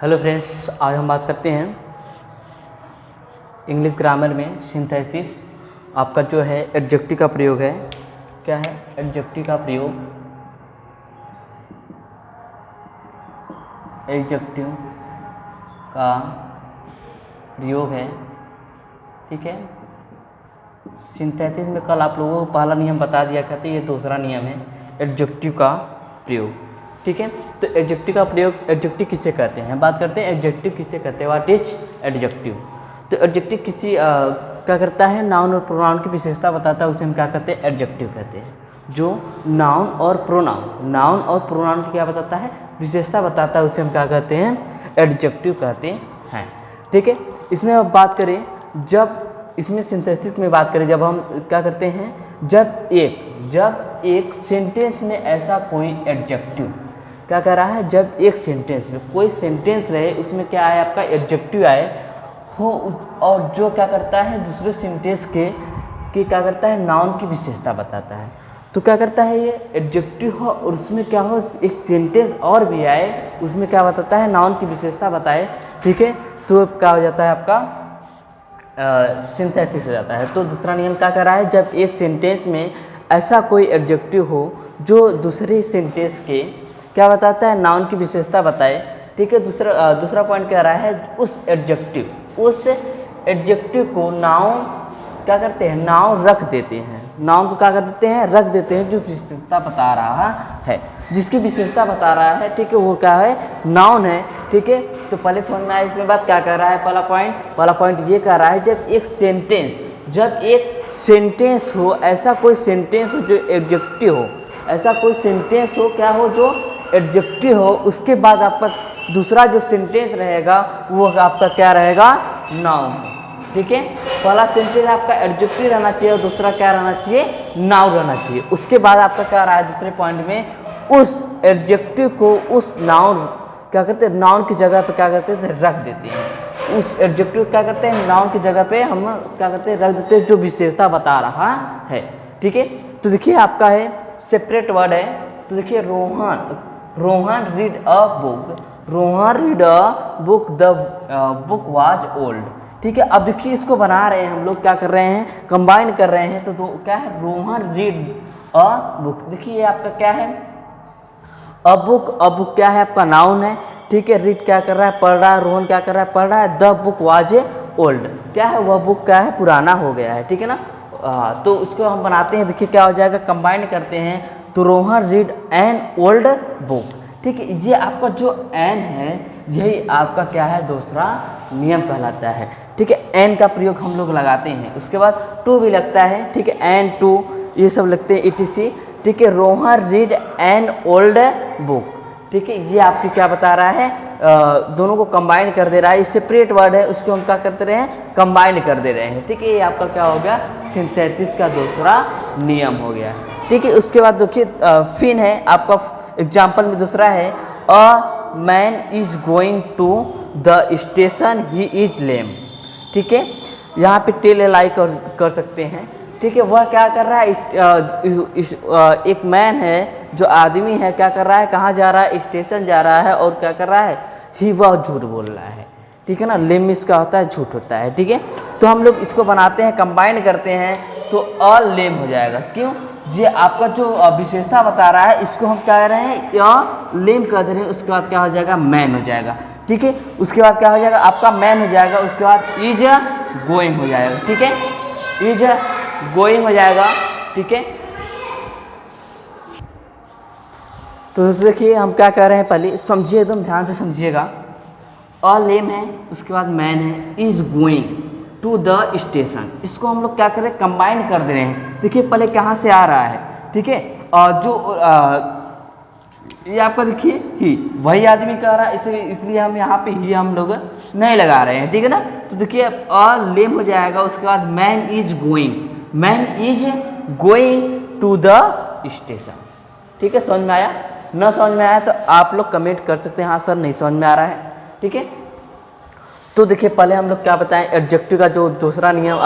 Hello friends, आज हम बात करते हैं इंग्लिश ग्रामर में सिंथेसिस। आपका जो है एडजेक्टिव का प्रयोग है। क्या है एडजेक्टिव का प्रयोग? एडजेक्टिव का प्रयोग है, ठीक है। सिंथेसिस में कल आप लोगों को पहला नियम बता दिया करते, ये दूसरा नियम है एडजेक्टिव का प्रयोग, ठीक है। तो एडजेक्टिव का प्रयोग, एडजेक्टिव किसे कहते हैं, बात करते हैं एडजेक्टिव किसे कहते हैं। What is adjective? तो एडजेक्टिव किसी क्या करता है, नाउन और प्रोनाउन की विशेषता बताता है, उसे हम क्या कहते हैं, एडजेक्टिव कहते हैं। जो नाउन और प्रोनाउन की क्या बताता है, विशेषता बताता है, उसे हम क्या कहते हैं, एडजेक्टिव कहते हैं, ठीक है। इसमें अब बात करें, जब इसमें सिंथेसिस में बात करें, जब हम क्या करते हैं, जब एक सेंटेंस में ऐसा कोई एडजेक्टिव क्या कह रहा है, जब एक सेंटेंस में कोई सेंटेंस रहे, उसमें क्या आए, आपका एडजेक्टिव आए हो, और जो क्या करता है, दूसरे सेंटेंस के क्या करता है, नाउन की विशेषता बताता है। तो क्या करता है, ये एडजेक्टिव हो और उसमें क्या हो, एक सेंटेंस और भी आए, उसमें क्या बताता है, नाउन की विशेषता बताए, ठीक है। तो क्या हो जाता है, आपका सिंथेसिस हो जाता है। तो दूसरा नियम क्या कर रहा है, जब एक सेंटेंस में ऐसा कोई एडजेक्टिव हो जो दूसरे सेंटेंस के क्या बताता है, नाउन की विशेषता बताए, ठीक है। दूसरा पॉइंट कह रहा है, उस एडजेक्टिव को नाउन क्या करते हैं, नाउन रख देते हैं, नाउन को क्या कर देते हैं, रख देते हैं, जो विशेषता बता रहा है, जिसकी विशेषता बता रहा है, ठीक है, वो क्या है, नाउन है, ठीक है। तो पहले समझ में आया इसमें बात, क्या कर रहा है, पहला पॉइंट ये कह रहा है, जब एक सेंटेंस हो, ऐसा कोई सेंटेंस हो जो एडजेक्टिव हो, ऐसा कोई सेंटेंस हो, क्या हो, जो एडजेक्टिव हो, उसके बाद आपका दूसरा जो सेंटेंस रहेगा वो आपका क्या रहेगा, नाउन, ठीक है। पहला सेंटेंस आपका एडजेक्टिव रहना चाहिए और दूसरा क्या रहना चाहिए, नाउन रहना चाहिए। उसके बाद आपका क्या रहा है, दूसरे पॉइंट में, उस एडजेक्टिव को उस नाउन क्या करते हैं, नाउन की जगह पे क्या करते हैं, रख देते हैं। उस एडजेक्टिव क्या करते हैं, नाउन की जगह पे हम क्या करते हैं, रख देते हैं, जो विशेषता बता रहा है, ठीक है। तो देखिए आपका है सेपरेट वर्ड है। तो देखिए Rohan read a book, the book was old, ठीक है। अब देखिए इसको बना रहे हैं हम लोग, क्या कर रहे हैं, कंबाइन कर रहे हैं। तो क्या है, रोहन रीड अ बुक, देखिए ये आपका क्या है, अ बुक क्या है, आपका नाउन है, ठीक है। रीड क्या कर रहा है, पढ़ रहा है, रोहन क्या कर रहा है, पढ़ रहा है। द बुक वाज ओल्ड, क्या है, वह बुक क्या है, पुराना हो गया है, ठीक है ना। तो उसको हम बनाते हैं, देखिए क्या हो जाएगा, कंबाइन करते हैं। तो Rohan read an old book, ठीक है। ये आपका जो एन है, यही आपका क्या है, दूसरा नियम कहलाता है, ठीक है। एन का प्रयोग हम लोग लगाते हैं, उसके बाद टू भी लगता है, ठीक है, एन टू ये सब लगते हैं, etc, ठीक है। Rohan read an old book, ठीक है। ये आपकी क्या बता रहा है, दोनों को कंबाइन कर दे रहा है। सेपरेट वर्ड है, उसको हम क्या करते रहे हैं, कंबाइन कर दे रहे हैं, ठीक है। ये आपका क्या हो गया, सिंथेसिस का दूसरा नियम हो गया, ठीक है। उसके बाद देखिए फिन है आपका, एग्जाम्पल में दूसरा है, a man is going to the station, he is lame, ठीक है। यहाँ पे टेल एलाई कर सकते हैं, ठीक है। वह क्या कर रहा है, एक मैन है, जो आदमी है, क्या कर रहा है, कहाँ जा रहा है, स्टेशन जा रहा है, और क्या कर रहा है, वह झूठ बोल रहा है, ठीक है ना। लेम इसका होता है, झूठ होता है, ठीक है। तो हम लोग इसको बनाते हैं, कंबाइन करते हैं, तो अ लेम हो जाएगा। क्यों, ये आपका जो विशेषता बता रहा है, इसको हम क्या कर रहे हैं, अ लेम कर दे रहे हैं। उसके बाद क्या हो जाएगा, मैन हो जाएगा, ठीक है। उसके बाद क्या हो जाएगा, आपका मैन हो जाएगा। उसके बाद इज गोइंग हो जाएगा, ठीक है, इज गोइंग हो जाएगा, ठीक है। तो देखिए हम क्या कह रहे हैं, पहले समझिए, एकदम ध्यान से समझिएगा। अ लेम है, उसके बाद मैन है, is going to the station, इसको हम लोग क्या कर रहे हैं, कंबाइन कर दे रहे हैं। देखिए पहले कहाँ से आ रहा है, ठीक है, ये आपका देखिए ही, वही आदमी कह रहा है, इसलिए हम यहाँ पे ही हम लोग नहीं लगा रहे हैं, ठीक है ना। तो देखिए अ लेम हो जाएगा। उसके बाद man is going to the station, ठीक है। समझ में आया, न समझ में आया तो आप लोग कमेंट कर सकते हैं, हाँ सर नहीं समझ में आ रहा है, ठीक है। तो देखिए पहले हम लोग क्या बताएं, एडजेक्टिव का जो दूसरा नियम,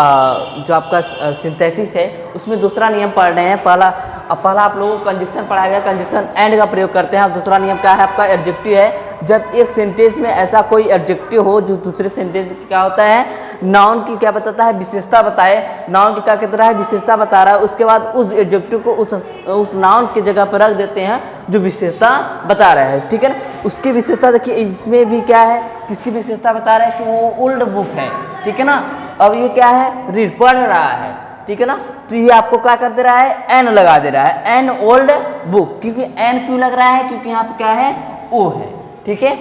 जो आपका सिंथेसिस है, उसमें दूसरा नियम पढ़ रहे हैं। पहला आप लोगों को कंजक्शन पढ़ाया गया, कंजक्शन एंड का प्रयोग करते हैं। अब दूसरा नियम क्या है, आपका एडजेक्टिव है, जब एक सेंटेंस में ऐसा कोई एडजेक्टिव हो जो दूसरे सेंटेंस में क्या होता है, नाउन की क्या बताता है, विशेषता बताए, नाउन की क्या कहता है, विशेषता बता रहा है, उसके बाद उस एडजेक्टिव को उस नाउन की जगह पर रख देते हैं जो विशेषता बता रहा है, ठीक है ना। उसकी विशेषता देखिए इसमें भी क्या है, किसकी विशेषता बता रहा है कि वो ओल्ड बुक है, ठीक है ना। अब ये क्या है, रीड पढ़ रहा है, ठीक है ना, तो ये आपको क्या कर दे रहा है, एन लगा दे रहा है, एन ओल्ड बुक, क्योंकि एन क्यों लग रहा है, क्योंकि यहाँ पे क्या है, ओ है, ठीक है।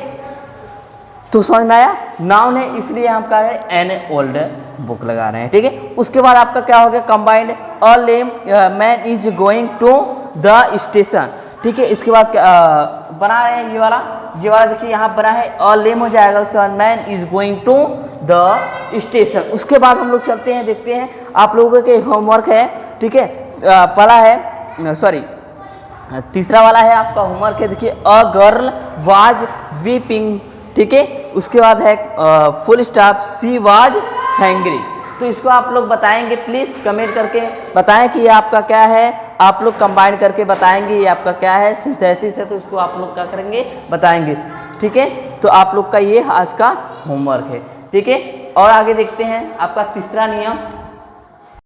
तो समझ में आया, नाउन है इसलिए हम क्या है, एन ओल्ड बुक लगा रहे हैं, ठीक है। उसके बाद आपका क्या हो गया, combined, a lame man is going to the station, ठीक है। इसके बाद क्या बना रहे हैं, ये वाला देखिए यहाँ बना है, अ लेम हो जाएगा, उसके बाद man is going to the station. उसके बाद हम लोग चलते हैं, देखते हैं आप लोगों के होमवर्क है, ठीक है। पहला है, सॉरी तीसरा वाला है आपका होमवर्क है, देखिए अ गर्ल वाज वीपिंग, ठीक है। उसके बाद है full stop she was hangry. तो इसको आप लोग बताएंगे, प्लीज़ कमेंट करके बताएं कि ये आपका क्या है, आप लोग कंबाइन करके बताएंगे ये आपका क्या है, सिंथेसिस है, तो इसको आप लोग क्या करेंगे, बताएंगे, ठीक है। तो आप लोग का ये आज का होमवर्क है, ठीक है। और आगे देखते हैं आपका तीसरा नियम,